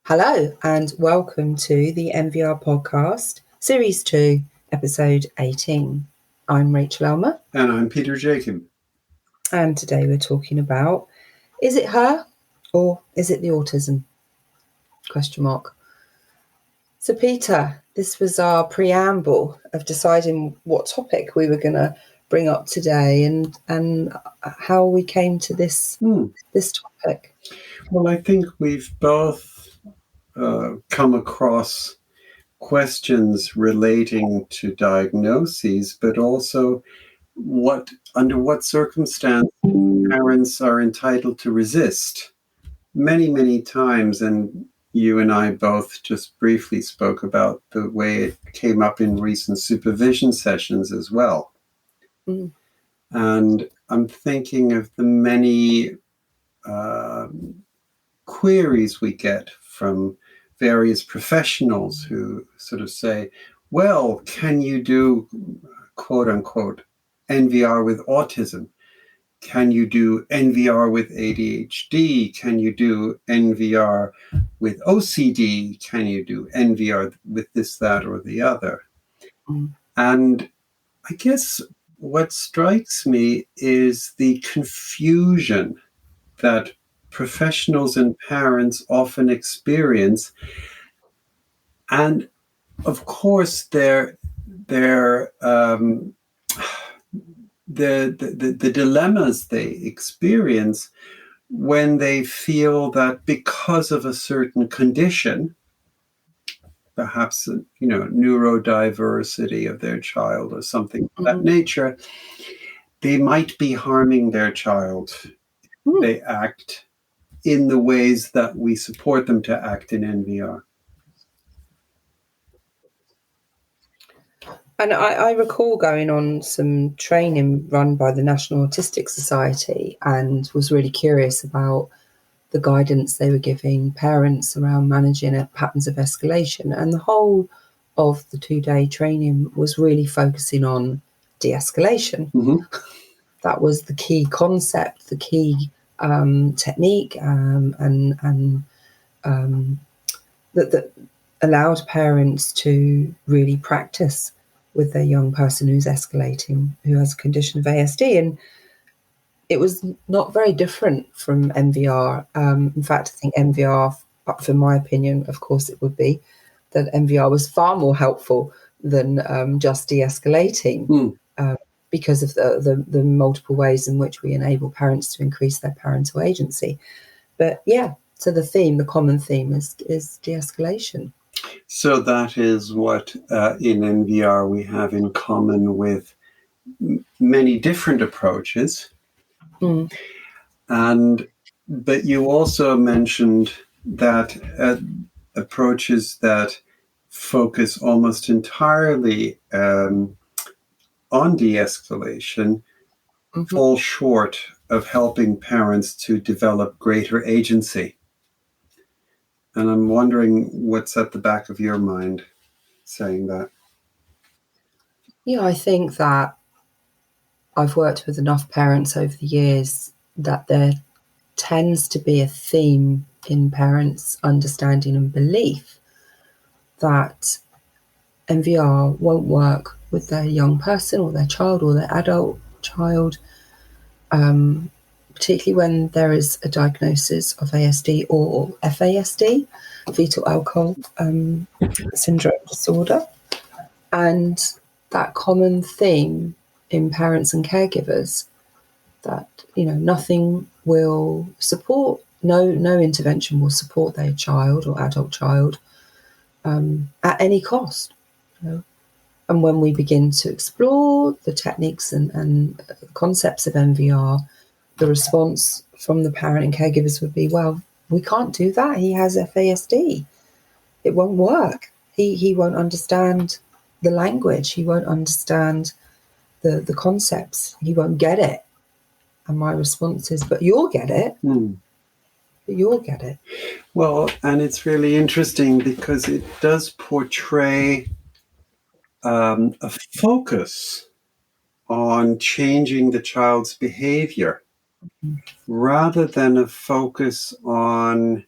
Hello and welcome to the NVR Podcast, Series 2, Episode 18. I'm Rachael Aylmer. And I'm Peter Jakob. And today we're talking about, is it her or is it the autism? ? So Peter, this was our preamble of deciding what topic we were going to bring up today and how we came to this topic. Well, I think we've both come across questions relating to diagnoses, but also under what circumstance parents are entitled to resist. Many, many times, and you and I both just briefly spoke about the way it came up in recent supervision sessions as well. Mm. And I'm thinking of the many queries we get from various professionals who sort of say, well, can you do, quote unquote, NVR with autism? Can you do NVR with ADHD? Can you do NVR with OCD? Can you do NVR with this, that, or the other? Mm. And I guess what strikes me is the confusion that professionals and parents often experience. And of course, the dilemmas they experience when they feel that because of a certain condition, perhaps neurodiversity of their child or something of that nature, they might be harming their child. They act in the ways that we support them to act in NVR. And I recall going on some training run by the National Autistic Society and was really curious about the guidance they were giving parents around managing patterns of escalation. And the whole of the 2-day training was really focusing on de-escalation. Mm-hmm. That was the key concept, the key technique, that allowed parents to really practice with their young person who's escalating, who has a condition of ASD. And it was not very different from NVR. In fact, I think NVR, for my opinion, of course it would be, that NVR was far more helpful than just de-escalating because of the multiple ways in which we enable parents to increase their parental agency. But yeah, so the common theme is de-escalation. So that is what in NVR we have in common with many different approaches. But you also mentioned that approaches that focus almost entirely on de-escalation fall short of helping parents to develop greater agency. And I'm wondering what's at the back of your mind saying that. Yeah, I think that I've worked with enough parents over the years that there tends to be a theme in parents' understanding and belief that NVR won't work with their young person or their child or their adult child, particularly when there is a diagnosis of ASD or FASD, fetal alcohol syndrome disorder. And that common theme in parents and caregivers that, nothing will support, no intervention will support their child or adult child at any cost. And when we begin to explore the techniques and concepts of NVR, the response from the parent and caregivers would be, well, we can't do that. He has FASD. It won't work. He won't understand the language. He won't understand the concepts. He won't get it. And my response is, but you'll get it. But you'll get it. Well, and it's really interesting because it does portray a focus on changing the child's behavior rather than a focus on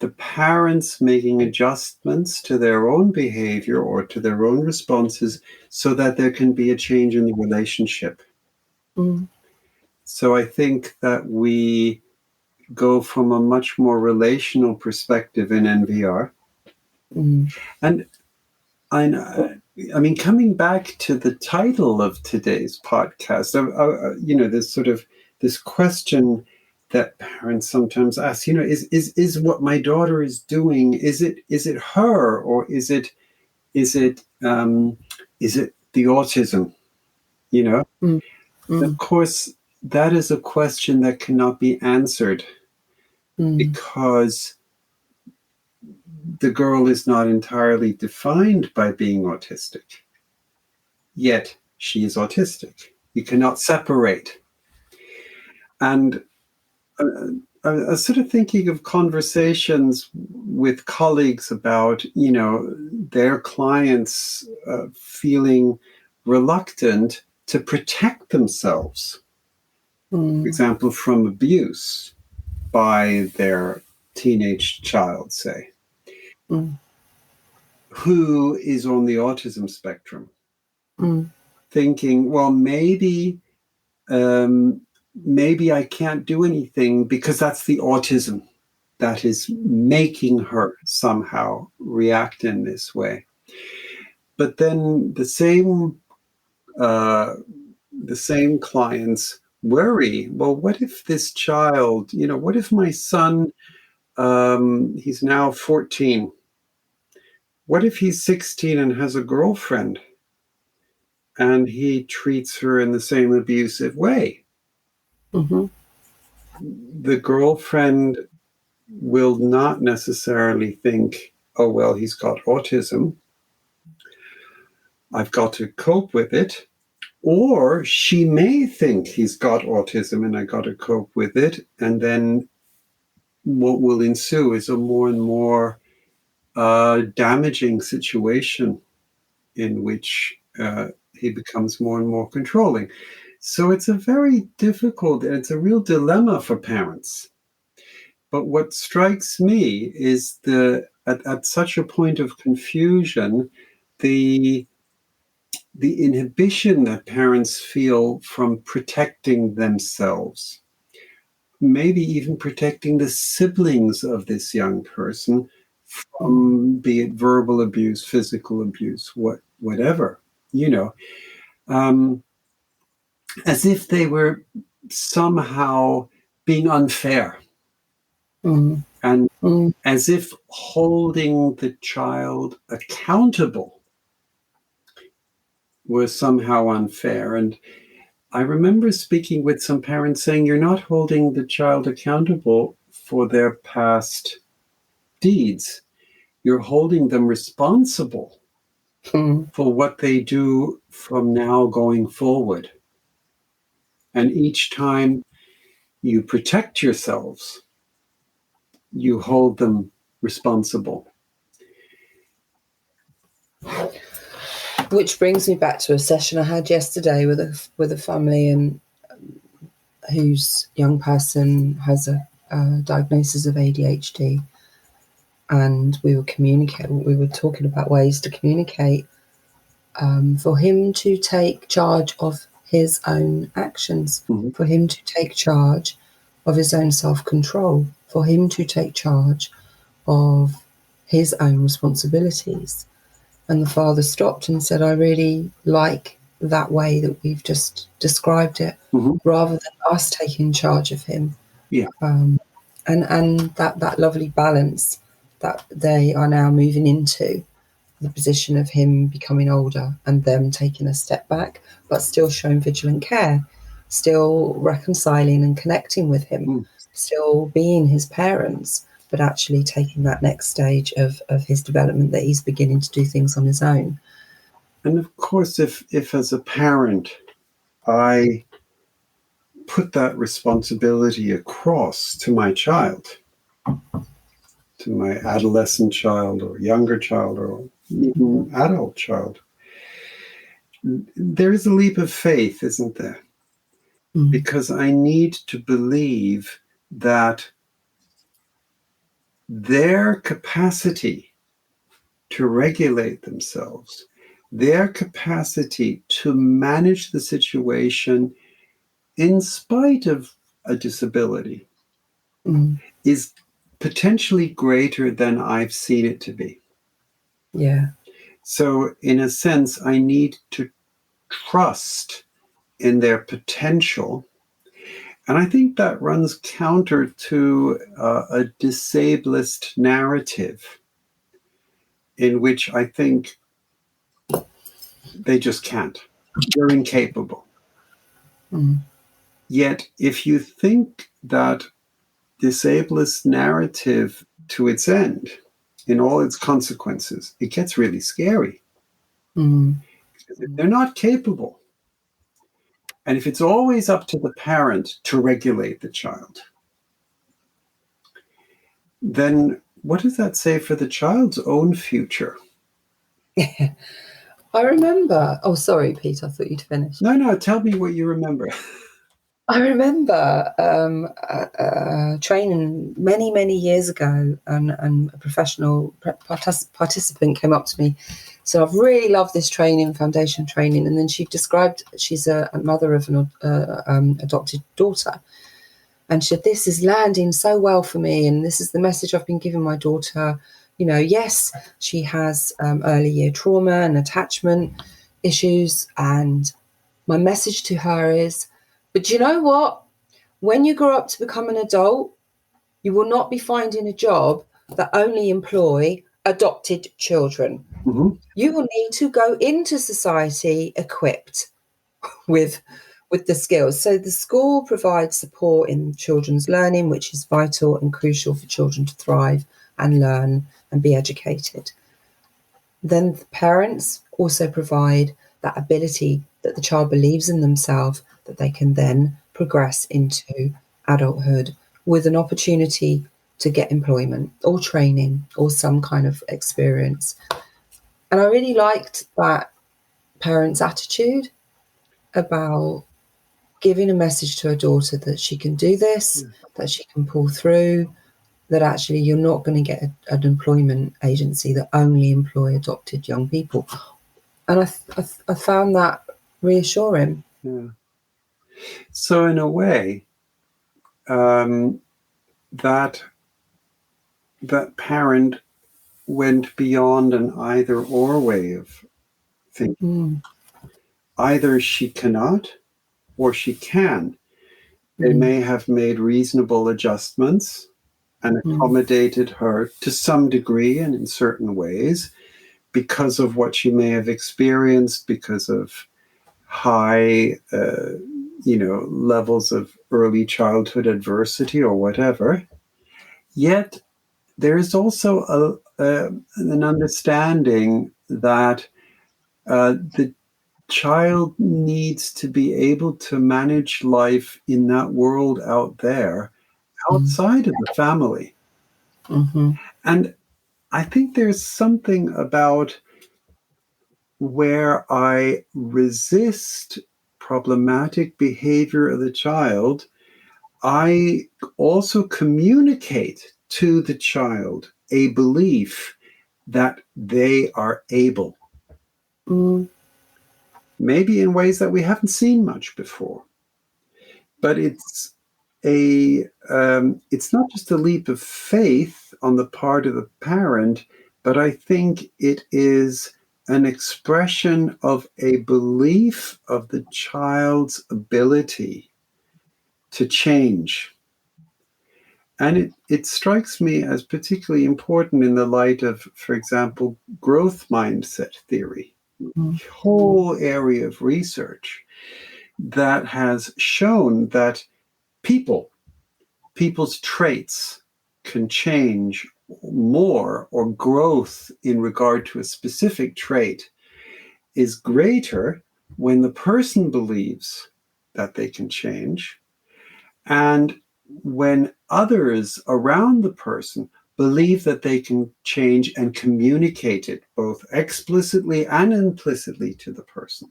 the parents making adjustments to their own behavior or to their own responses so that there can be a change in the relationship. So I think that we go from a much more relational perspective in NVR. And I mean, coming back to the title of today's podcast, there's sort of this question that parents sometimes ask, is what my daughter is doing, is it her, or is it the autism? Of course, that is a question that cannot be answered because the girl is not entirely defined by being autistic. Yet she is autistic. You cannot separate. And I was sort of thinking of conversations with colleagues about, their clients feeling reluctant to protect themselves, for example, from abuse by their teenage child, say, who is on the autism spectrum, thinking, well, maybe I can't do anything because that's the autism that is making her somehow react in this way. But then the same clients worry, well, what if this child, what if my son, he's now 14, what if he's 16 and has a girlfriend and he treats her in the same abusive way? The girlfriend will not necessarily think, oh, well, he's got autism, I've got to cope with it. Or she may think he's got autism and I got to cope with it. And then what will ensue is a more and more damaging situation in which he becomes more and more controlling. So it's a very difficult, and it's a real dilemma for parents. But what strikes me is at such a point of confusion, the inhibition that parents feel from protecting themselves, maybe even protecting the siblings of this young person from, be it verbal abuse, physical abuse, whatever, as if they were somehow being unfair. And as if holding the child accountable was somehow unfair. And I remember speaking with some parents saying, you're not holding the child accountable for their past deeds. You're holding them responsible for what they do from now going forward. And each time you protect yourselves, you hold them responsible. Which brings me back to a session I had yesterday with a family and whose young person has a diagnosis of ADHD, and we were talking about ways to communicate for him to take charge of his own actions, for him to take charge of his own self-control, for him to take charge of his own responsibilities. And the father stopped and said, I really like that way that we've just described it, rather than us taking charge of him. Yeah. And that lovely balance that they are now moving into, the position of him becoming older and them taking a step back, but still showing vigilant care, still reconciling and connecting with him, still being his parents, but actually taking that next stage of his development that he's beginning to do things on his own. And of course, if as a parent, I put that responsibility across to my child, to my adolescent child or younger child or even adult child, there is a leap of faith, isn't there? Because I need to believe that their capacity to regulate themselves, their capacity to manage the situation in spite of a disability is potentially greater than I've seen it to be. Yeah. So in a sense, I need to trust in their potential. And I think that runs counter to a disablest narrative in which I think they just can't. They're incapable. Yet, if you think that disablest narrative to its end, in all its consequences, it gets really scary. Because if they're not capable, and if it's always up to the parent to regulate the child, then what does that say for the child's own future? I remember. Oh, sorry, Pete. I thought you'd finished. No, tell me what you remember. I remember training many years ago, and a professional participant came up to me. So I've really loved this training, foundation training. And then she described, she's a mother of an adopted daughter. And she said, this is landing so well for me. And this is the message I've been giving my daughter. You know, yes, she has early year trauma and attachment issues. And my message to her is, but you know what? When you grow up to become an adult, you will not be finding a job that only employ adopted children. Mm-hmm. You will need to go into society equipped with the skills. So the school provides support in children's learning, which is vital and crucial for children to thrive and learn and be educated. Then the parents also provide that ability that the child believes in themselves, that they can then progress into adulthood with an opportunity to get employment or training or some kind of experience. And I really liked that parent's attitude about giving a message to her daughter that she can do this, that she can pull through, that actually you're not going to get an employment agency that only employ adopted young people. And I found that reassuring. Yeah. So in a way, that parent went beyond an either-or way of thinking. Either she cannot or she can. They may have made reasonable adjustments and accommodated her to some degree and in certain ways because of what she may have experienced, because of high, levels of early childhood adversity or whatever. Yet there is also an understanding that the child needs to be able to manage life in that world out there, outside of the family. And I think there's something about where I resist problematic behavior of the child, I also communicate to the child a belief that they are able. Maybe in ways that we haven't seen much before. But it's not just a leap of faith on the part of the parent, but I think it is an expression of a belief of the child's ability to change. And it strikes me as particularly important in the light of, for example, growth mindset theory, a whole area of research that has shown that people's traits can change more, or growth in regard to a specific trait is greater when the person believes that they can change, and when others around the person believe that they can change and communicate it both explicitly and implicitly to the person.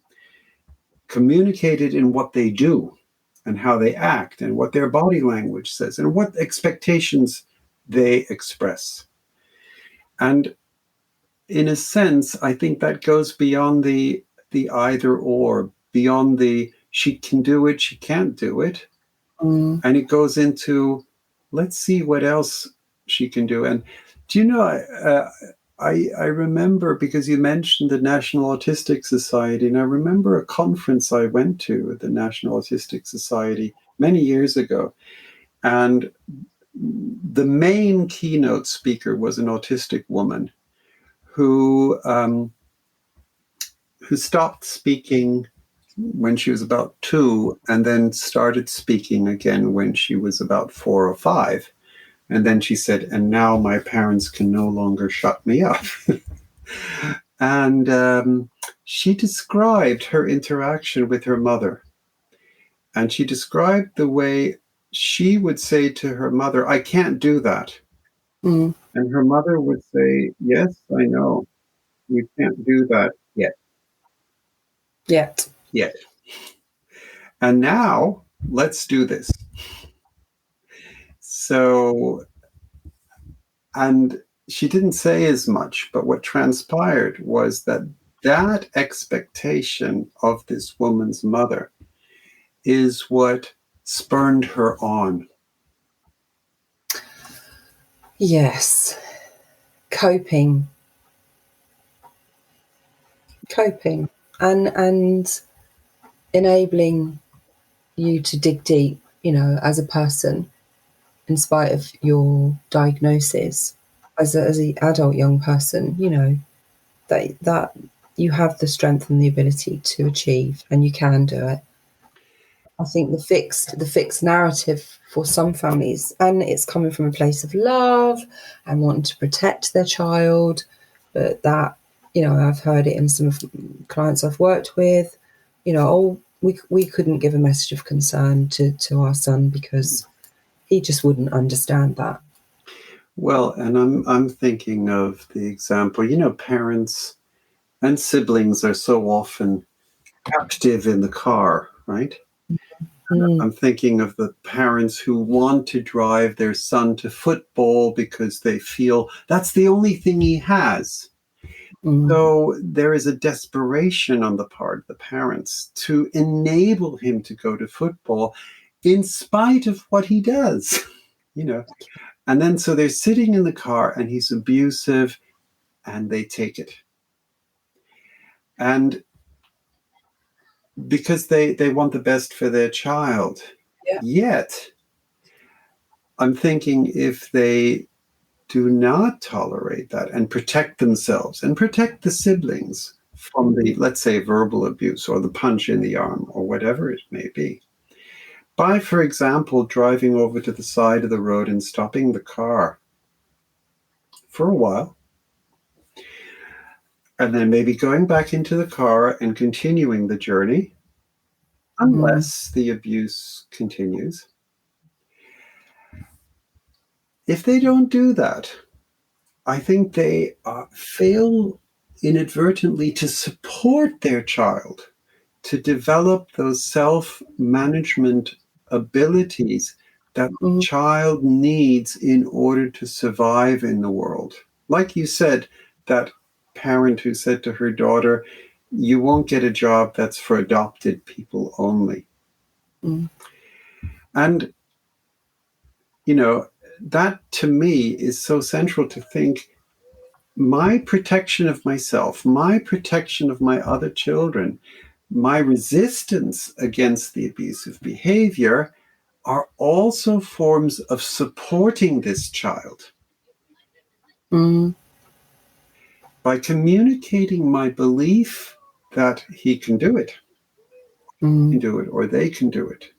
Communicate it in what they do and how they act and what their body language says and what expectations they express. And in a sense, I think that goes beyond the either or, beyond the she can do it, she can't do it. And it goes into, let's see what else she can do. And do you know, I remember, because you mentioned the National Autistic Society, and I remember a conference I went to at the National Autistic Society many years ago. And the main keynote speaker was an autistic woman who stopped speaking when she was about 2, and then started speaking again when she was about 4 or 5. And then she said, and now my parents can no longer shut me up. And she described her interaction with her mother. And she described the way she would say to her mother, I can't do that. And her mother would say, yes, I know. You can't do that yet. Yet. And now let's do this. So, and she didn't say as much, but what transpired was that expectation of this woman's mother is what spurred her on. Yes. Coping and enabling you to dig deep, as a person, in spite of your diagnosis, as an adult young person, that you have the strength and the ability to achieve, and you can do it. I think the fixed narrative for some families, and it's coming from a place of love and wanting to protect their child, but that, I've heard it in some of the clients I've worked with, we couldn't give a message of concern to our son because he just wouldn't understand that. Well, and I'm thinking of the example, parents and siblings are so often captive in the car, right? I'm thinking of the parents who want to drive their son to football because they feel that's the only thing he has. So there is a desperation on the part of the parents to enable him to go to football in spite of what he does, And then so they're sitting in the car and he's abusive and they take it. And because they want the best for their child. Yeah. Yet, I'm thinking if they do not tolerate that and protect themselves and protect the siblings from the, let's say, verbal abuse or the punch in the arm or whatever it may be, by, for example, driving over to the side of the road and stopping the car for a while, and then maybe going back into the car and continuing the journey, unless the abuse continues. If they don't do that, I think they fail inadvertently to support their child, to develop those self-management abilities that the child needs in order to survive in the world. Like you said, that parent who said to her daughter, you won't get a job that's for adopted people only. And, that to me is so central to think my protection of myself, my protection of my other children, my resistance against the abusive behavior are also forms of supporting this child. By communicating my belief that he can do it, can do it, or they can do it,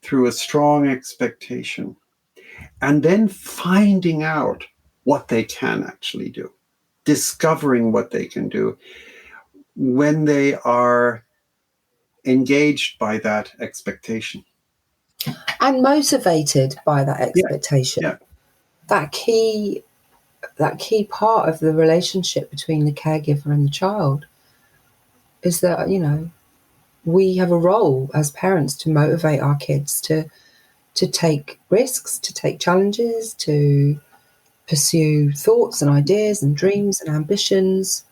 through a strong expectation, and then finding out what they can actually do, discovering what they can do when they are engaged by that expectation. And motivated by that expectation. Yeah. That key part of the relationship between the caregiver and the child is that, we have a role as parents to motivate our kids to take risks, to take challenges, to pursue thoughts and ideas and dreams and ambitions.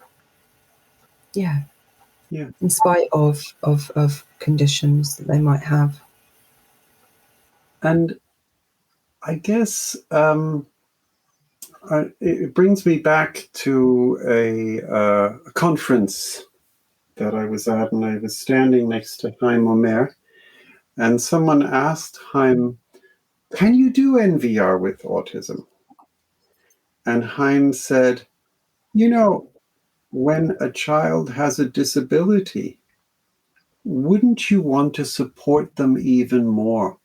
Yeah. In spite of conditions that they might have. And I guess it brings me back to a conference that I was at, and I was standing next to Chaim Omer, and someone asked Chaim, "Can you do NVR with autism?" And Chaim said, when a child has a disability, wouldn't you want to support them even more?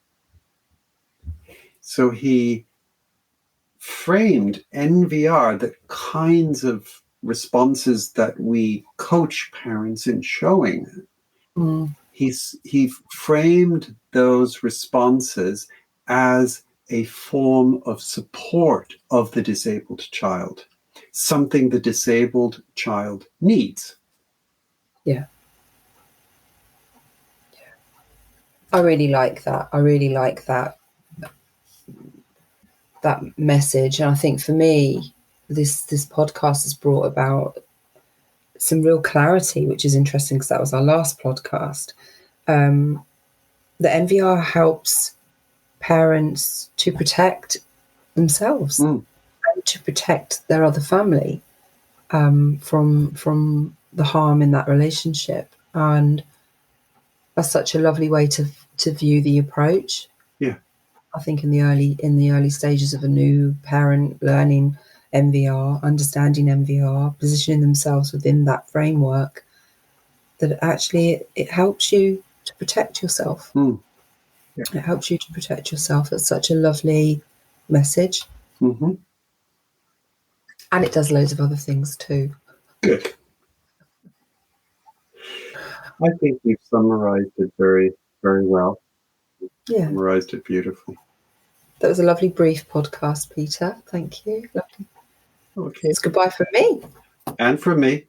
So he framed NVR, the kinds of responses that we coach parents in showing. He framed those responses as a form of support of the disabled child, something the disabled child needs. Yeah. I really like that. That message. And I think for me, this podcast has brought about some real clarity, which is interesting because that was our last podcast. The NVR helps parents to protect themselves and to protect their other family from the harm in that relationship. And that's such a lovely way to view the approach. Yeah. I think in the early stages of a new parent learning NVR, understanding NVR, positioning themselves within that framework, that actually it helps you to protect yourself. Yeah. It helps you to protect yourself. It's such a lovely message. Mm-hmm. And it does loads of other things too. Good. I think you've summarized it very, very well. Yeah. Summarized it beautifully. That was a lovely brief podcast, Peter. Thank you. Lovely. Okay. It's goodbye from me. And from me.